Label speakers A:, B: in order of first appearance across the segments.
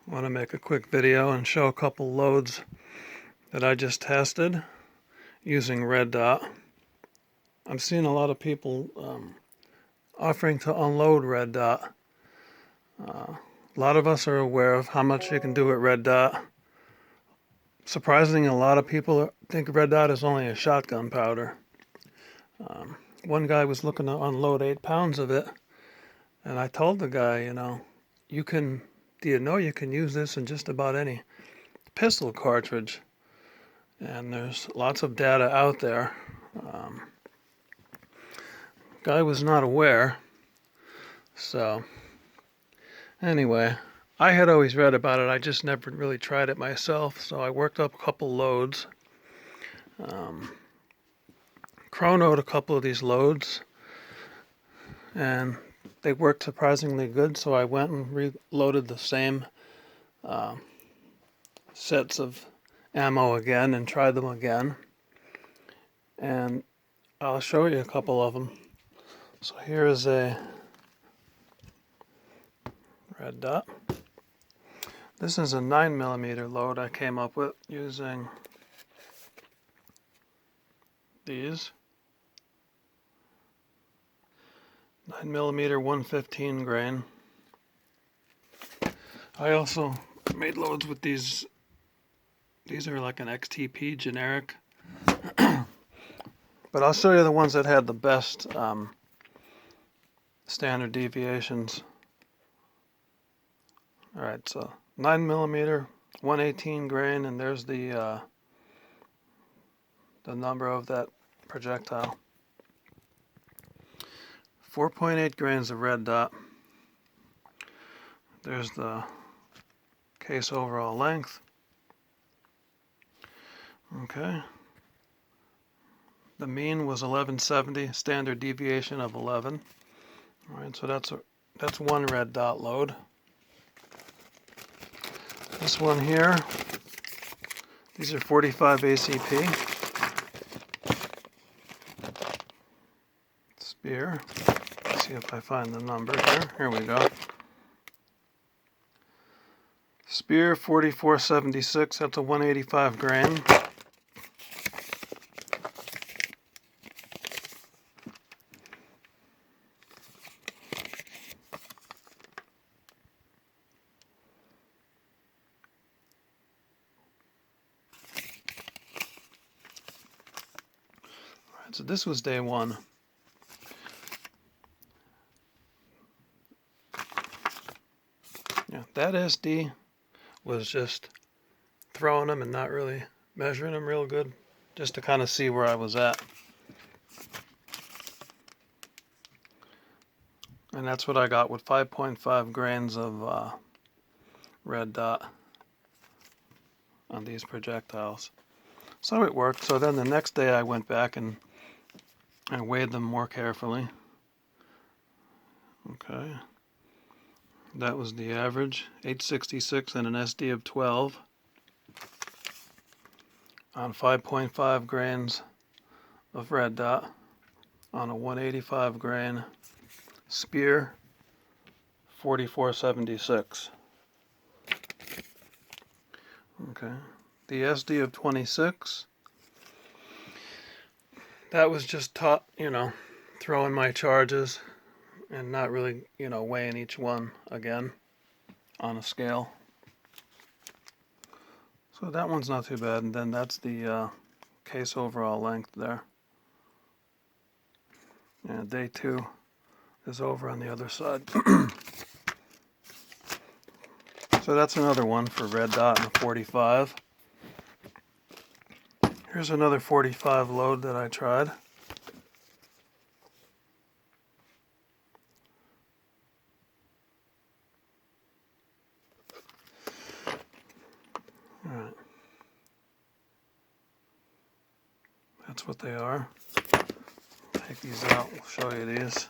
A: Want to make a quick video and show a couple loads that I just tested using Red Dot. I'm seeing a lot of people offering to unload Red Dot. A lot of us are aware of how much you can do at Red Dot. Surprisingly, a lot of people think Red Dot is only a shotgun powder. One guy was looking to unload 8 pounds of it, and I told the guy, you can use this in just about any pistol cartridge, and there's lots of data out there. Guy was not aware, so anyway, I had always read about it. I just never really tried it myself, so I worked up a couple loads. Chrono'd a couple of these loads, and they worked surprisingly good, so I went and reloaded the same sets of ammo again and tried them again, and I'll show you a couple of them. So here is a Red Dot. This is a 9mm load I came up with using these 9mm 115 grain. I also made loads with these. These are like an XTP generic, but I'll show you the ones that had the best standard deviations. Alright, so 9mm 118 grain, and there's the number of that projectile. 4.8 grains of Red Dot. There's the case overall length. Okay. The mean was 1170, standard deviation of 11. All right, so that's one Red Dot load. This one here, these are 45 ACP. Spear. Let's see if I find the number here. Here we go. Spear 4476, that's a 185 grain. Alright, so this was day one. Yeah, that SD was just throwing them and not really measuring them real good, just to kind of see where I was at. And that's what I got with 5.5 grains of Red Dot on these projectiles. So it worked. So then the next day I went back and I weighed them more carefully. Okay. That was the average, 866 and an SD of 12 on 5.5 grains of Red Dot on a 185 grain Spear 4476. Okay, the SD of 26, that was just throwing my charges and not really, weighing each one again on a scale. So that one's not too bad, and then that's the case overall length there. And day two is over on the other side. So that's another one for Red Dot and a 45. Here's another 45 load that I tried. Alright. That's what they are. Take these out, we'll show you these.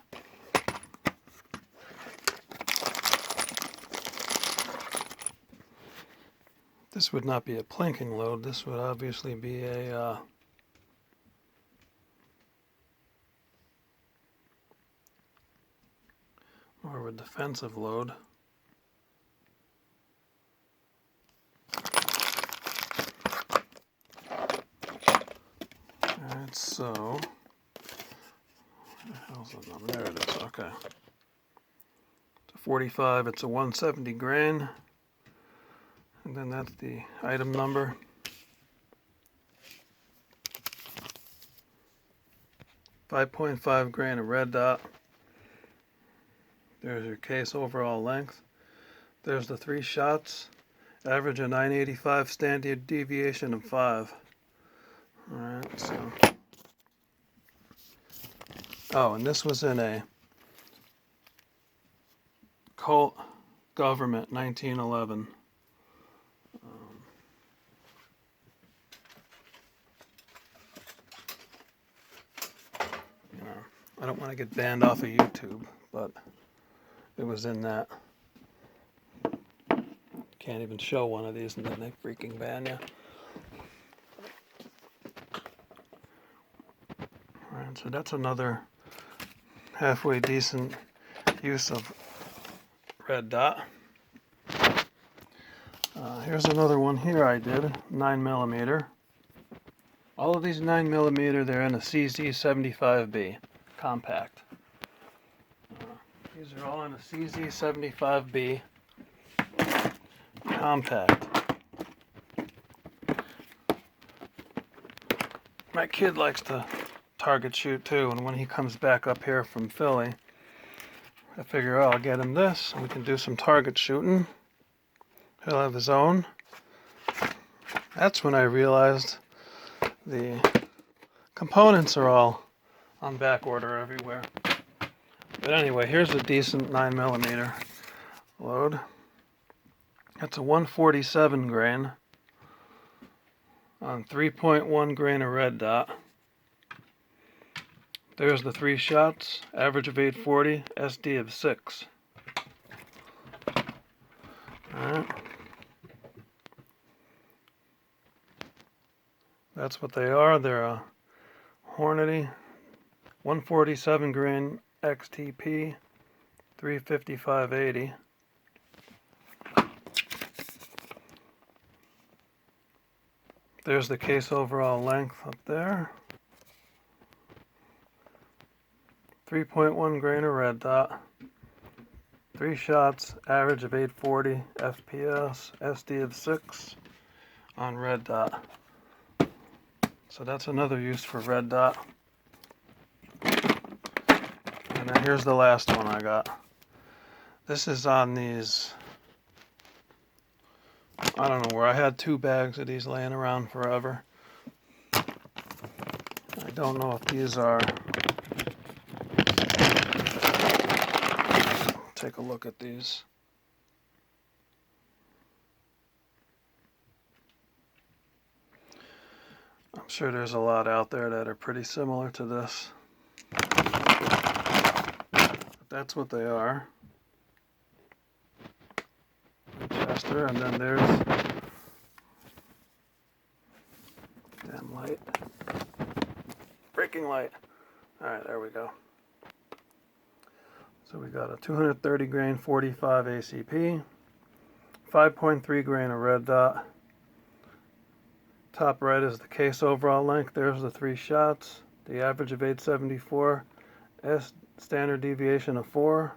A: This would not be a plinking load, this would obviously be a more of a defensive load. so where the hell's the number? There it is. Okay. It's a 45. It's a 170 grain. And then that's the item number. .5 grain of red dot. There's your case overall length. There's the 3 shots. Average of 985, standard deviation of 5. Alright, so. Oh, and this was in a Colt Government 1911. You know, I don't want to get banned off of YouTube, but it was in that. Can't even show one of these and then they freaking ban you. Alright, so that's another halfway decent use of red dot. Here's another one here I did, 9mm. All of these 9mm, they're in a CZ75B compact. These are all in a CZ75B compact. My kid likes to target shoot too, and when he comes back up here from Philly, I figure, oh, I'll get him this, and we can do some target shooting. He'll have his own. That's when I realized the components are all on back order everywhere. But anyway, here's a decent 9mm load. That's a 147 grain on 3.1 grain of red dot. There's the 3 shots, average of 840, SD of 6. Alright. That's what they are. They're a Hornady 147 grain XTP 355/80. There's the case overall length up there. 3.1 grain of red dot. 3 shots, average of 840 FPS, SD of 6 on red dot. So that's another use for red dot. And then here's the last one I got. This is on these, I don't know where, I had 2 bags of these laying around forever. I don't know if these are, take a look at these. I'm sure there's a lot out there that are pretty similar to this. But that's what they are. Winchester, and then there's damn light. Braking light. Alright, there we go. So we got a 230 grain 45 ACP, 5.3 grain of red dot. Top right is the case overall length. There's the 3 shots. The average of 874. Standard deviation of 4.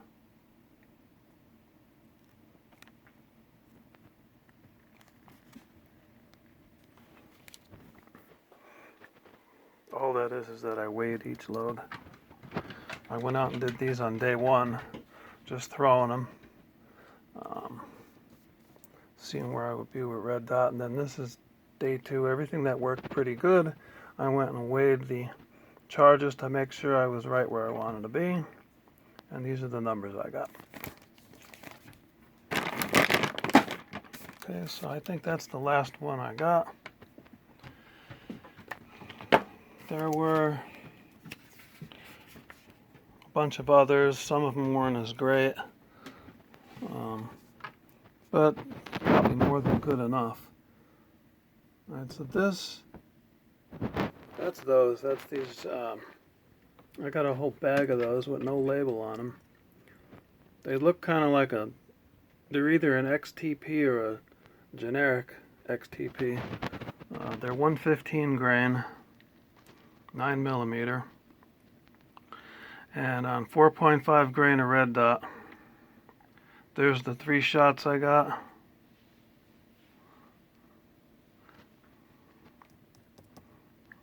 A: All that is that I weighed each load. I went out and did these on day 1, just throwing them, seeing where I would be with red dot, and then this is day 2. Everything that worked pretty good. I went and weighed the charges to make sure I was right where I wanted to be, and these are the numbers I got. Okay, so I think that's the last one I got. There were a bunch of others. Some of them weren't as great, but probably more than good enough. Alright, so that's those. That's these. I got a whole bag of those with no label on them. They look kind of like they're either an XTP or a generic XTP. They're 115 grain. 9mm. And on 4.5 grain of red dot, there's the 3 shots I got.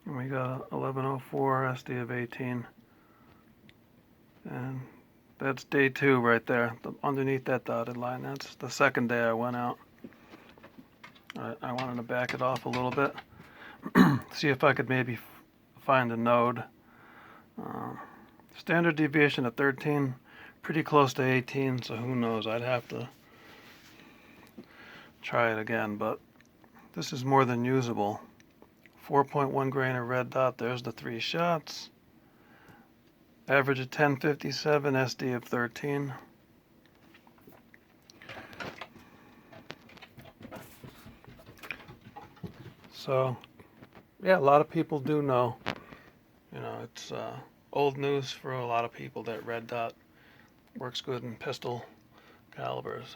A: And we got 1104 SD of 18. And that's day 2 right there, underneath that dotted line. That's the second day I went out. I wanted to back it off a little bit, see if I could maybe find a node. Standard deviation of 13, pretty close to 18, so who knows, I'd have to try it again, but this is more than usable. 4.1 grain of red dot, there's the 3 shots. Average of 1057, SD of 13. So, yeah, a lot of people do know. You know, it's old news for a lot of people that red dot works good in pistol calibers.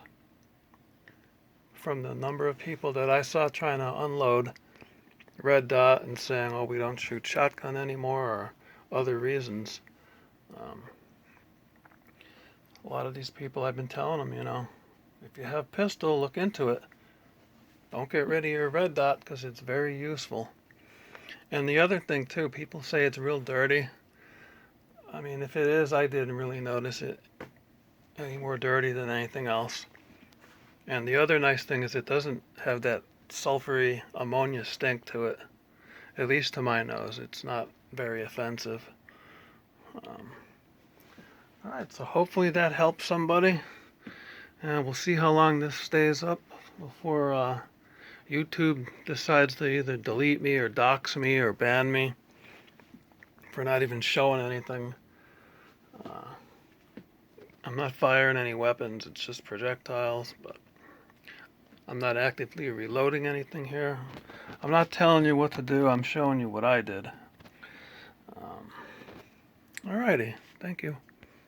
A: From the number of people that I saw trying to unload red dot and saying, oh, we don't shoot shotgun anymore, or other reasons, a lot of these people, I've been telling them, you know, if you have pistol, look into it. Don't get rid of your red dot because it's very useful. And the other thing too, people say it's real dirty. I mean, if it is, I didn't really notice it any more dirty than anything else. And the other nice thing is it doesn't have that sulfury ammonia stink to it. At least to my nose, it's not very offensive. Alright, so hopefully that helps somebody. And we'll see how long this stays up before YouTube decides to either delete me or dox me or ban me for not even showing anything. I'm not firing any weapons, it's just projectiles, but I'm not actively reloading anything here. I'm not telling you what to do, I'm showing you what I did. Alrighty, thank you.